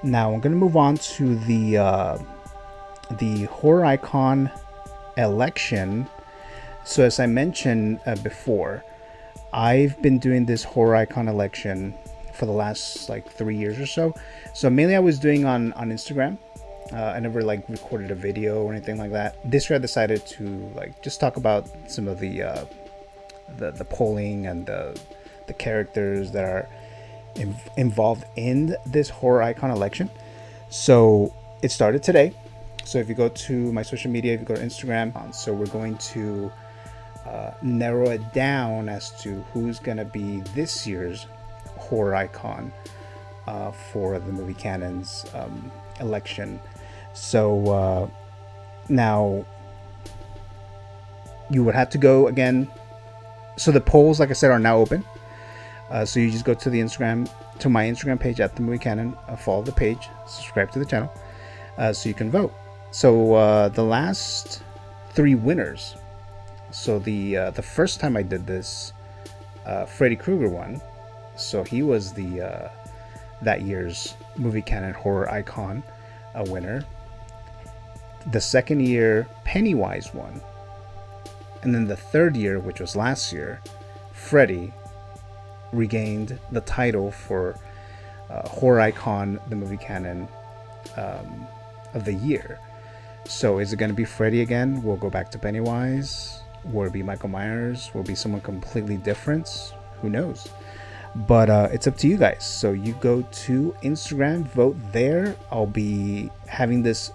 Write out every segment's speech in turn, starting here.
Now I'm going to move on to the horror icon election. So as I mentioned before, I've been doing this horror icon election for the last like 3 years or so. So mainly I was doing on Instagram. I never like recorded a video or anything like that. This year I decided to like just talk about some of the polling and the characters that are involved in this horror icon election. So it started today. So if you go to my social media, if you go to Instagram, so we're going to narrow it down as to who's going to be this year's horror icon for the movie Canon's election. So now you would have to go again. So the polls, like I said, are now open. So you just go to my Instagram page at the Movie Canon, follow the page, subscribe to the channel, so you can vote. So the last three winners. So the first time I did this, Freddy Krueger won. So he was the that year's Movie Canon horror icon winner. The second year, Pennywise won. And then the third year, which was last year, Freddy regained the title for horror icon, the Movie Canon of the year. So is it going to be Freddy again? We'll go back to Pennywise. Will it be Michael Myers? Will it be someone completely different? Who knows? But it's up to you guys. So you go to Instagram, vote there. I'll be having this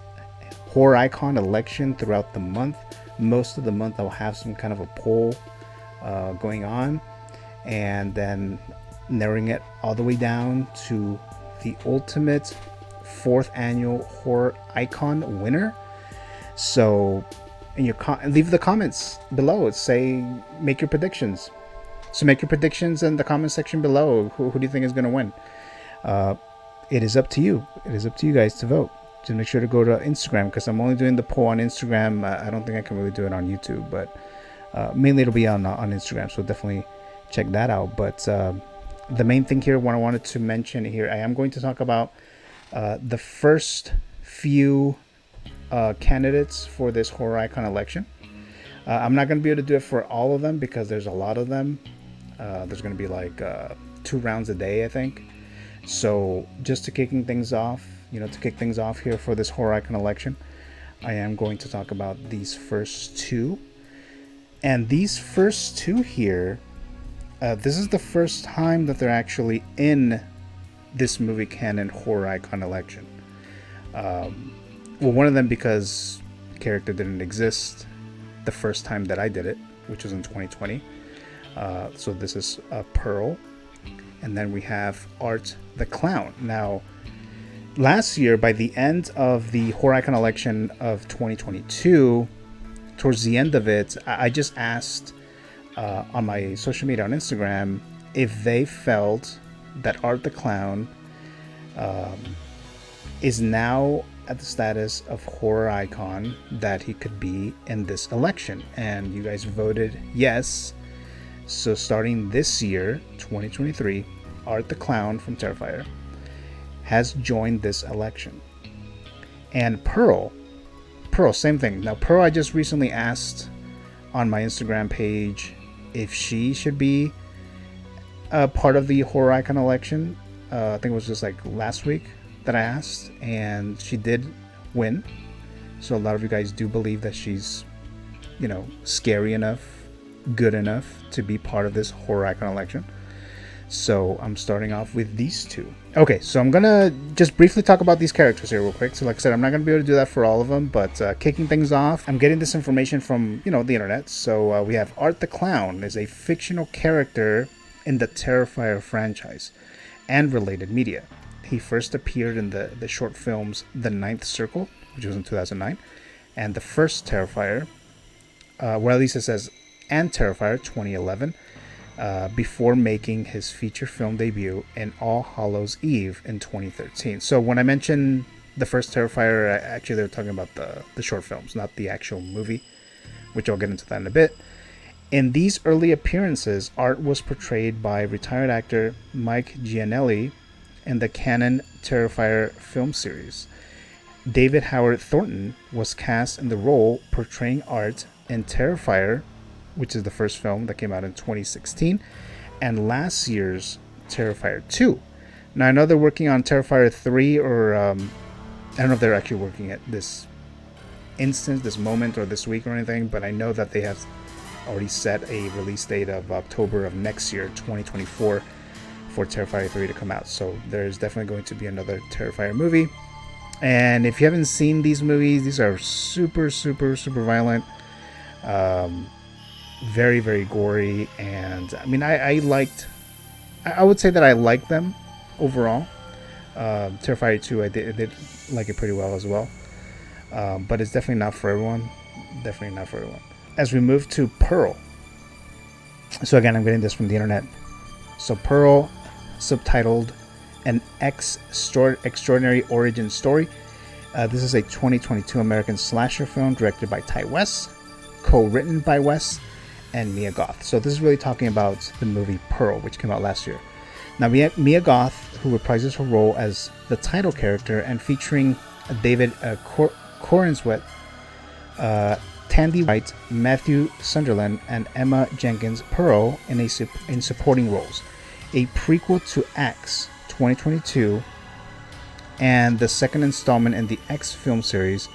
horror icon election throughout the month. Most of the month I'll have some kind of a poll going on, and then narrowing it all the way down to the ultimate 4th annual horror icon winner. So leave the comments below. Say, make your predictions. So make your predictions in the comment section below. Who do you think is going to win? It is up to you. It is up to you guys to vote. Just make sure to go to Instagram, because I'm only doing the poll on Instagram. I don't think I can really do it on YouTube, but mainly it'll be on Instagram. So definitely check that out. But the main thing here, what I wanted to mention here, I am going to talk about the first few candidates for this horror icon election. I'm not going to be able to do it for all of them because there's a lot of them. There's going to be like 2 rounds a day, I think. So just to kick things off here for this horror icon election, I am going to talk about these first 2. And these first 2 here, this is the first time that they're actually in this Movie Canon horror icon election. Well, one of them because the character didn't exist the first time that I did it, which was in 2020. So this is Pearl. And then we have Art the Clown. Now, last year, by the end of the horror icon election of 2022, towards the end of it, I just asked on my social media on Instagram if they felt that Art the Clown is now at the status of horror icon that he could be in this election. And you guys voted yes. So starting this year, 2023, Art the Clown from Terrifier has joined this election. And Pearl, same thing. Now Pearl, I just recently asked on my Instagram page if she should be a part of the horror icon election. I think it was just like last week that I asked, and she did win. So a lot of you guys do believe that she's, scary enough, good enough to be part of this horror icon election. So I'm starting off with these 2. Okay, so I'm gonna just briefly talk about these characters here real quick. So like I said, I'm not gonna be able to do that for all of them, but kicking things off, I'm getting this information from the internet. So we have Art the Clown is a fictional character in the Terrifier franchise and related media. He first appeared in the short films The Ninth Circle, which was in 2009, and The First Terrifier, well, at least it says, and Terrifier 2011, before making his feature film debut in All Hallows Eve in 2013. So when I mentioned The First Terrifier, actually they're talking about the short films, not the actual movie, which I'll get into that in a bit. In these early appearances, Art was portrayed by retired actor Mike Gianelli, in the Canon Terrifier film series. David Howard Thornton was cast in the role portraying Art in Terrifier, which is the first film that came out in 2016, and last year's Terrifier 2. Now, I know they're working on Terrifier 3, or I don't know if they're actually working at this instance, this moment, or this week or anything, but I know that they have already set a release date of October of next year, 2024, for Terrifier 3 to come out. So there's definitely going to be another Terrifier movie. And if you haven't seen these movies, these are super, super, super violent. Very, very gory. And I mean, I would say that I liked them overall. Terrifier 2, I did like it pretty well as well. But it's definitely not for everyone. Definitely not for everyone. As we move to Pearl. So again, I'm getting this from the internet. So Pearl, subtitled An Extraordinary Origin Story. This is a 2022 American slasher film directed by Ty West, co-written by West and Mia Goth. So this is really talking about the movie Pearl, which came out last year. Now, Mia Goth, who reprises her role as the title character, and featuring David Corenswet, Tandy White, Matthew Sunderland, and Emma Jenkins Pearl in supporting roles. A prequel to X 2022 and the second installment in the X film series,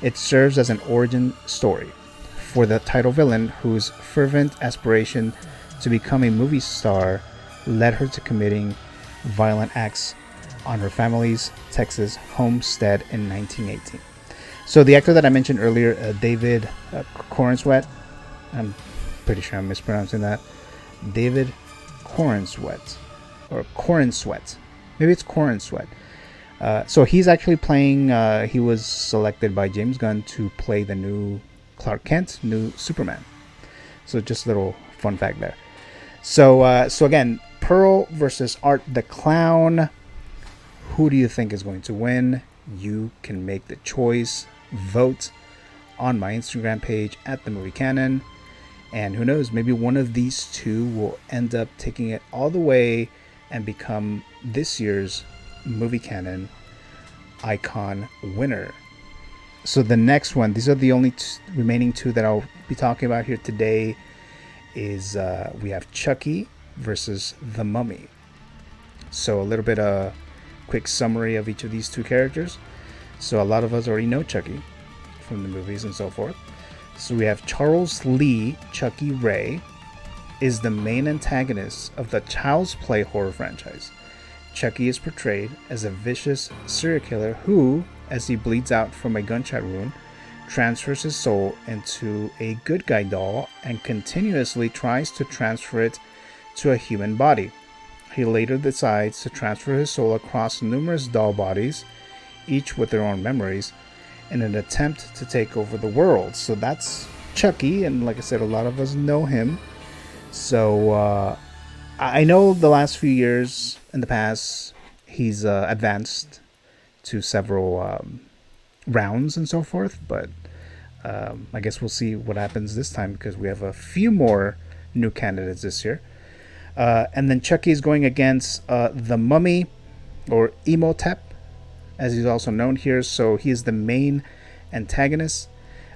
it serves as an origin story for the title villain, whose fervent aspiration to become a movie star led her to committing violent acts on her family's Texas homestead in 1918. So the actor that I mentioned earlier, David Corenswet, I'm pretty sure I'm mispronouncing that, David Corenswet, or Corenswet, maybe it's Corenswet. So he's actually playing, he was selected by James Gunn to play the new Clark Kent, new Superman. So just a little fun fact there. So again, Pearl versus Art the Clown. Who do you think is going to win? You can make the choice. Vote on my Instagram page at The Movie Canon. And who knows, maybe one of these two will end up taking it all the way and become this year's Movie Canon Icon winner. So the next one, these are the only remaining two that I'll be talking about here today, is we have Chucky versus The Mummy. So a little bit of quick summary of each of these two characters. So a lot of us already know Chucky from the movies and so forth. So we have Charles Lee Chucky Ray is the main antagonist of the Child's Play horror franchise. Chucky is portrayed as a vicious serial killer who, as he bleeds out from a gunshot wound, transfers his soul into a good guy doll and continuously tries to transfer it to a human body. He later decides to transfer his soul across numerous doll bodies, each with their own memories, in an attempt to take over the world. So that's Chucky, and like I said, a lot of us know him. So I know the last few years in the past, he's advanced to several rounds and so forth, but I guess we'll see what happens this time, because we have a few more new candidates this year. And then Chucky is going against the Mummy, or Imhotep, as he's also known here. So he is the main antagonist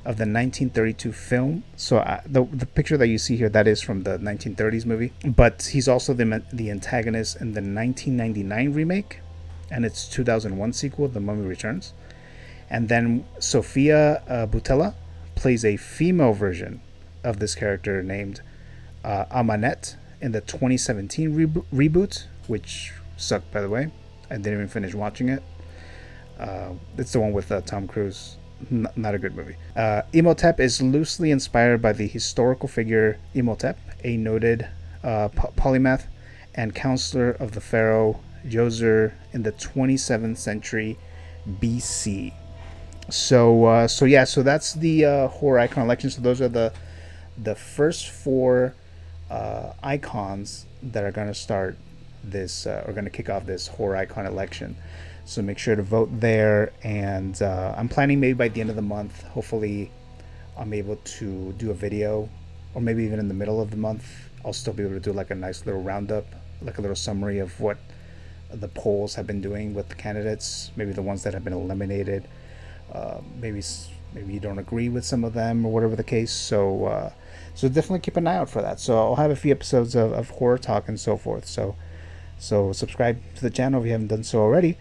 of the 1932 film. So the picture that you see here, that is from the 1930s movie. But he's also the antagonist in the 1999 remake and its 2001 sequel, The Mummy Returns. And then Sofia Boutella plays a female version of this character named Amanette in the 2017 reboot, which sucked, by the way. I didn't even finish watching it. It's the one with Tom Cruise. Not a good movie. Imhotep is loosely inspired by the historical figure Imhotep, a noted polymath and counselor of the pharaoh Djoser in the 27th century BC. So that's the horror icon election. So those are the first four icons that are going to start this, are going to kick off this horror icon election. So make sure to vote there, and I'm planning maybe by the end of the month, hopefully I'm able to do a video, or maybe even in the middle of the month, I'll still be able to do like a nice little roundup, like a little summary of what the polls have been doing with the candidates, maybe the ones that have been eliminated. Maybe you don't agree with some of them or whatever the case. So definitely keep an eye out for that. So I'll have a few episodes of horror talk and so forth. So subscribe to the channel if you haven't done so already.